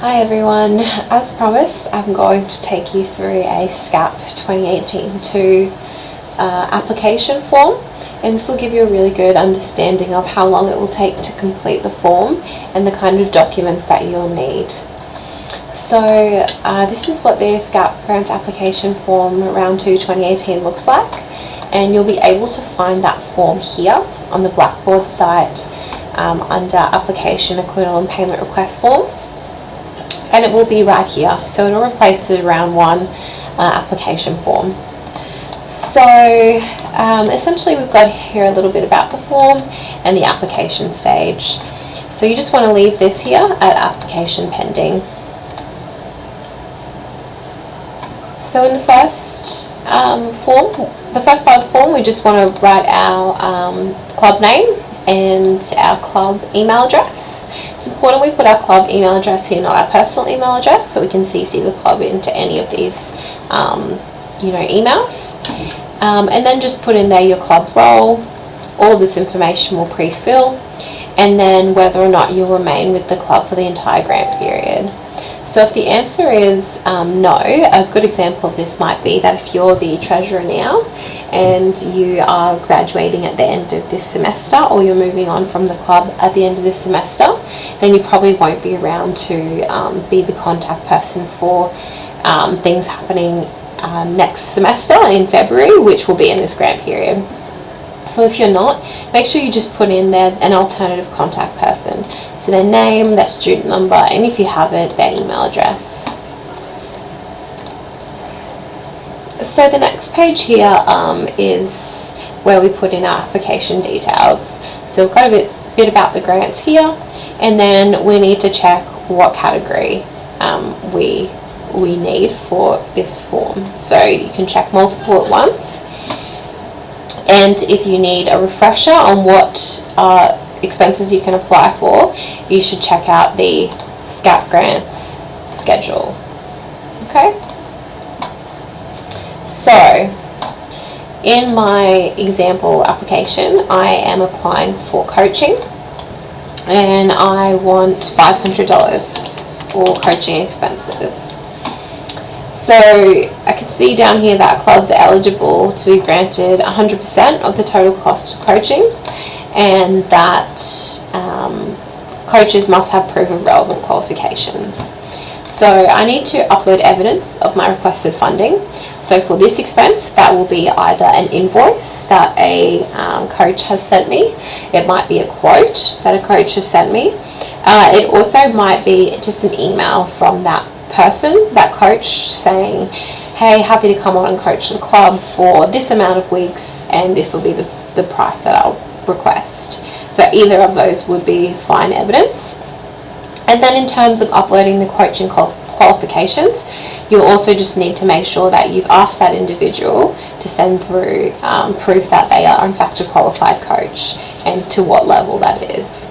Hi everyone, as promised I'm going to take you through a SCAP 2018-2 application form, and this will give you a really good understanding of how long it will take to complete the form and the kind of documents that you'll need. So this is what the SCAP Grants Application Form Round 2 2018 looks like, and you'll be able to find that form here on the Blackboard site under Application, Acquittal and Payment Request Forms. And it will be right here, so it'll replace the round 1 application form. So essentially we've got here a little bit about the form and the application stage. So you just want to leave this here at application pending. So in the first part of the form, we just want to write our club name and our club email address. It's important we put our club email address here, not our personal email address, so we can CC the club into any of these emails. And then just put in there your club role. All of this information will pre-fill, and then whether or not you'll remain with the club for the entire grant period. So if the answer is no, a good example of this might be that if you're the treasurer now and you are graduating at the end of this semester, or you're moving on from the club at the end of this semester, then you probably won't be around to be the contact person for things happening next semester in February, which will be in this grant period. So if you're not, make sure you just put in there an alternative contact person. So their name, their student number, and if you have it, their email address. So the next page here is where we put in our application details. So we've got a bit about the grants here, and then we need to check what category we need for this form. So you can check multiple at once. And if you need a refresher on what expenses you can apply for, you should check out the SCAP grants schedule. Okay? So, in my example application, I am applying for coaching, and I want $500 for coaching expenses. So I can see down here that clubs are eligible to be granted 100% of the total cost of coaching, and that coaches must have proof of relevant qualifications. So I need to upload evidence of my requested funding. So for this expense, that will be either an invoice that a coach has sent me, it might be a quote that a coach has sent me, it also might be just an email from that person, that coach, saying, hey, happy to come on and coach the club for this amount of weeks, and this will be the price that I'll request. So either of those would be fine evidence. And then in terms of uploading the coaching qualifications, you'll also just need to make sure that you've asked that individual to send through proof that they are in fact a qualified coach, and to what level that is.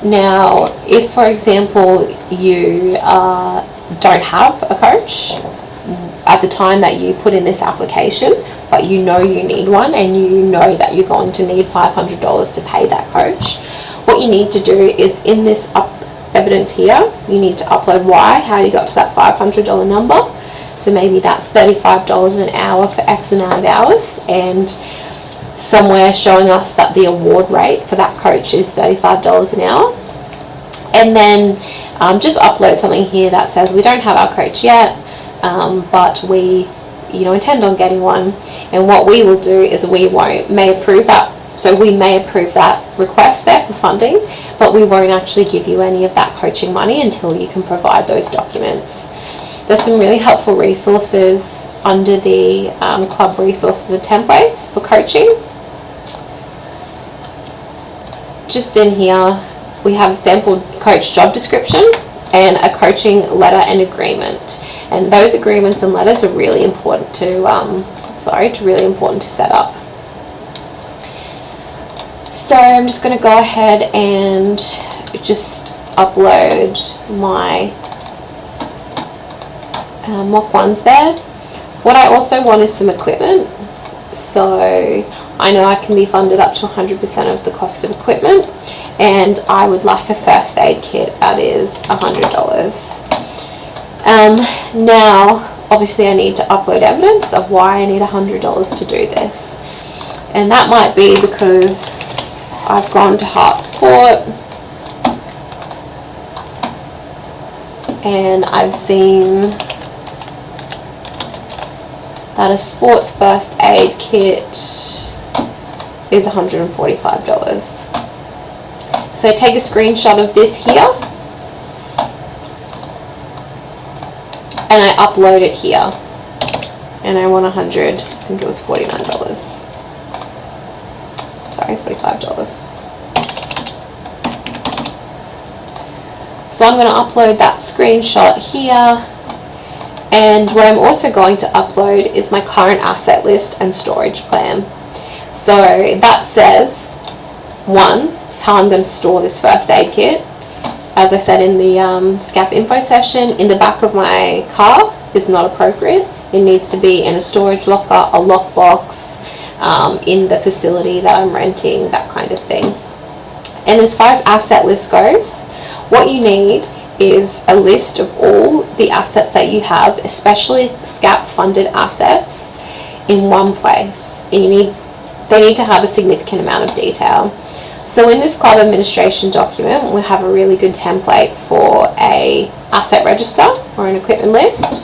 Now, if for example you don't have a coach at the time that you put in this application, but you know you need one, and you know that you're going to need $500 to pay that coach, what you need to do is, in this evidence here, you need to upload how you got to that $500 number. So maybe that's $35 an hour for X amount of hours, and somewhere showing us that the award rate for that coach is $35 an hour. And then just upload something here that says we don't have our coach yet, but we intend on getting one, and what we will do is we may approve that. So we may approve that request there for funding, but we won't actually give you any of that coaching money until you can provide those documents. There's some really helpful resources under the club resources and templates for coaching. Just in here we have a sample coach job description and a coaching letter and agreement, and those agreements and letters are really important to set up. So I'm just going to go ahead and just upload my mock ones there. What I also want is some equipment. So I know I can be funded up to 100% of the cost of equipment, and I would like a first aid kit that is $100. Now, obviously I need to upload evidence of why I need $100 to do this. And that might be because I've gone to Heart Sport and I've seen that a sports first aid kit is $145. So take a screenshot of this here and I upload it here, and I want 100, I think it was $49, sorry, $45. So I'm going to upload that screenshot here, and what I'm also going to upload is my current asset list and storage plan. So that says, one, how I'm going to store this first aid kit. As I said in the SCAP info session, in the back of my car is not appropriate. It needs to be in a storage locker, a lockbox, in the facility that I'm renting, that kind of thing. And as far as asset list goes, what you need is a list of all the assets that you have, especially SCAP funded assets, in one place. And they need to have a significant amount of detail. So in this club administration document, we have a really good template for a asset register or an equipment list.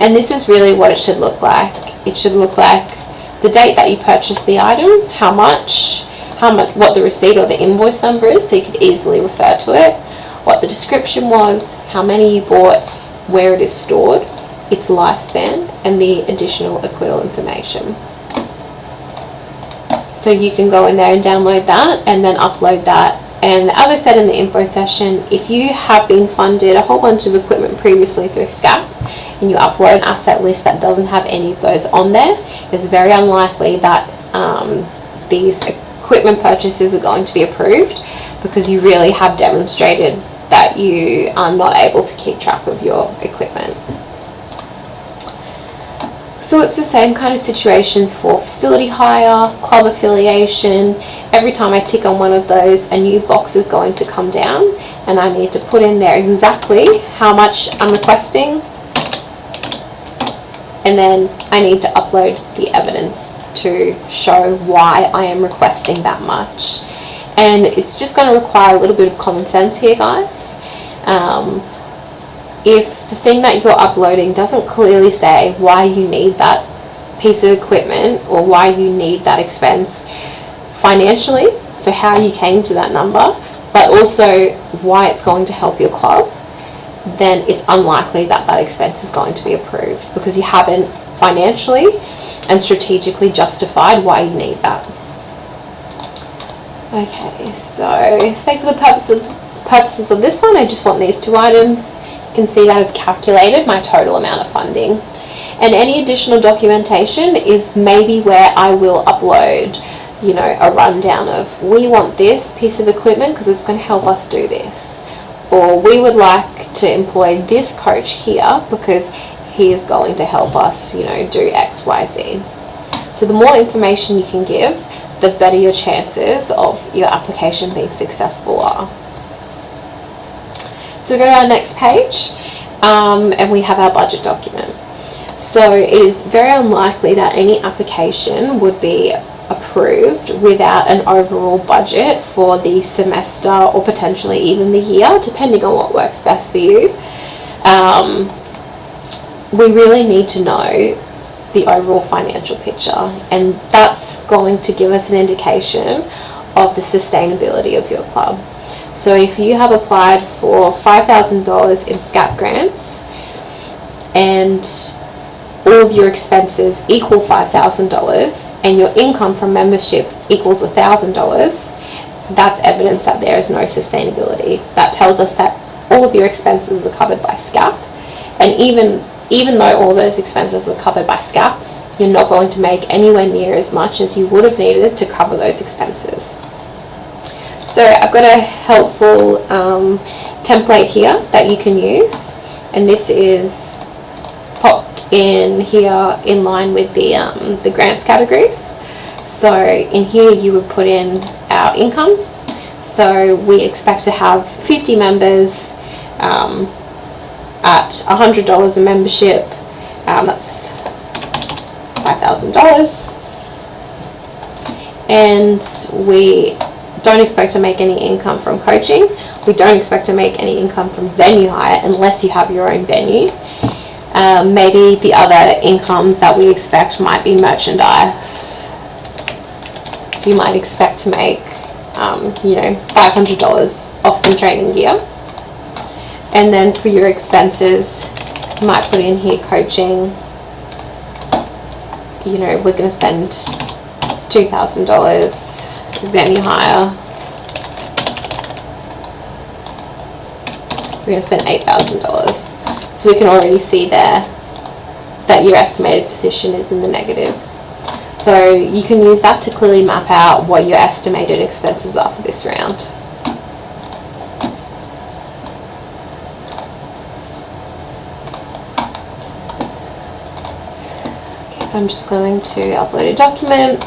And this is really what it should look like. It should look like the date that you purchased the item, how much, what the receipt or the invoice number is, so you could easily refer to it, what the description was, how many you bought, where it is stored, its lifespan, and the additional acquittal information. So you can go in there and download that and then upload that. And as I said in the info session, if you have been funded a whole bunch of equipment previously through SCAP and you upload an asset list that doesn't have any of those on there, it's very unlikely that these equipment purchases are going to be approved, because you really have demonstrated that you are not able to keep track of your equipment. So it's the same kind of situations for facility hire, club affiliation. Every time I tick on one of those, a new box is going to come down, and I need to put in there exactly how much I'm requesting, and then I need to upload the evidence to show why I am requesting that much. And it's just going to require a little bit of common sense here, guys. If the thing that you're uploading doesn't clearly say why you need that piece of equipment or why you need that expense financially, so how you came to that number, but also why it's going to help your club, then it's unlikely that that expense is going to be approved, because you haven't financially and strategically justified why you need that. Okay, so say for the purposes of this one, I just want these two items. You can see that it's calculated my total amount of funding, and any additional documentation is maybe where I will upload, you know, a rundown of, we want this piece of equipment because it's going to help us do this, or we would like to employ this coach here because he is going to help us, you know, do X, Y, Z. So the more information you can give, the better your chances of your application being successful are. So we go to our next page, and we have our budget document. So it is very unlikely that any application would be approved without an overall budget for the semester, or potentially even the year, depending on what works best for you. We really need to know the overall financial picture, and that's going to give us an indication of the sustainability of your club. So if you have applied for $5,000 in SCAP grants and all of your expenses equal $5,000 and your income from membership equals $1,000, that's evidence that there is no sustainability. That tells us that all of your expenses are covered by SCAP, and even though all those expenses are covered by SCAP, you're not going to make anywhere near as much as you would have needed to cover those expenses. So I've got a helpful template here that you can use, and this is popped in here in line with the grants categories. So in here you would put in our income. So we expect to have 50 members at $100 a membership, that's $5,000. And we don't expect to make any income from coaching. We don't expect to make any income from venue hire unless you have your own venue. Maybe the other incomes that we expect might be merchandise. So you might expect to make, $500 off some training gear. And then for your expenses, you might put in here coaching. We're going to spend $2,000. Venue hire, we're going to spend $8,000. So we can already see there that your estimated position is in the negative. So you can use that to clearly map out what your estimated expenses are for this round. Okay, so I'm just going to upload a document.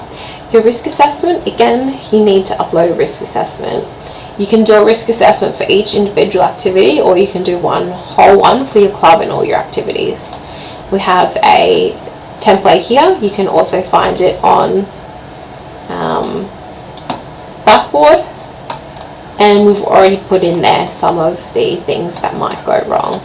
Your risk assessment, again, you need to upload a risk assessment. You can do a risk assessment for each individual activity, or you can do one whole one for your club and all your activities. We have a template here. You can also find it on Blackboard, and we've already put in there some of the things that might go wrong.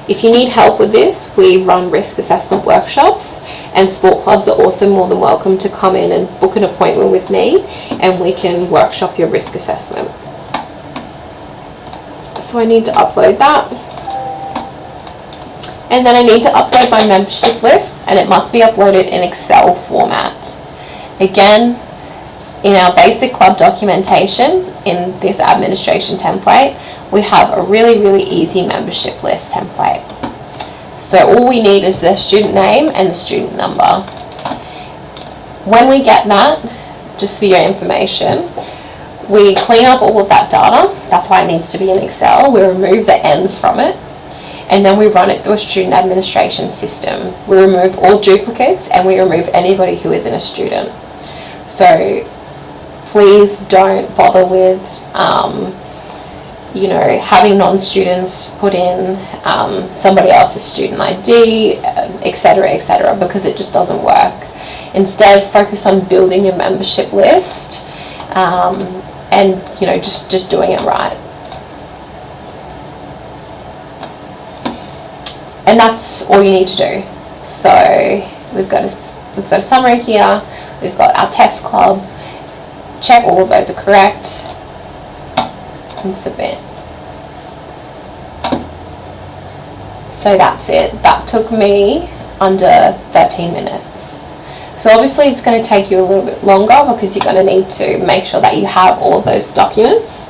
If you need help with this, we run risk assessment workshops, and sport clubs are also more than welcome to come in and book an appointment with me, and we can workshop your risk assessment. So I need to upload that. And then I need to upload my membership list, and it must be uploaded in Excel format. Again, in our basic club documentation, in this administration template, we have a really easy membership list template. So all we need is the student name and the student number. When we get that, just for your information, we clean up all of that data. That's why it needs to be in Excel. We remove the ends from it, and then we run it through a student administration system. We remove all duplicates, and we remove anybody who isn't a student. So please don't bother with having non-students put in somebody else's student ID, etc., because it just doesn't work. Instead, focus on building your membership list, and just doing it right. And that's all you need to do. So we've got a summary here. We've got our test club. Check all of those are correct and submit. So that's it. That took me under 13 minutes. So obviously it's going to take you a little bit longer because you're going to need to make sure that you have all of those documents.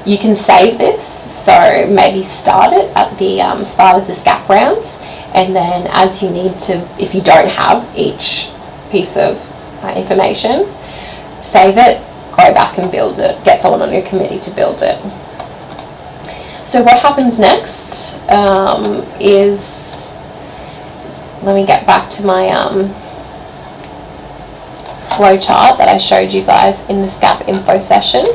You can save this, so maybe start it at the start of the SCAP rounds, and then as you need to, if you don't have each piece of information, save it, go back and build it, get someone on your committee to build it. So what happens next is, let me get back to my flow chart that I showed you guys in the SCAP info session.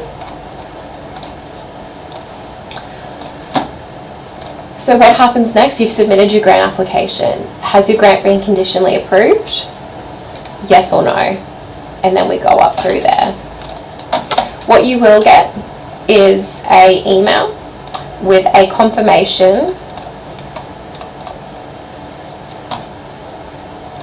So what happens next? You've submitted your grant application. Has your grant been conditionally approved? Yes or no? And then we go up through there. What you will get is an email with a confirmation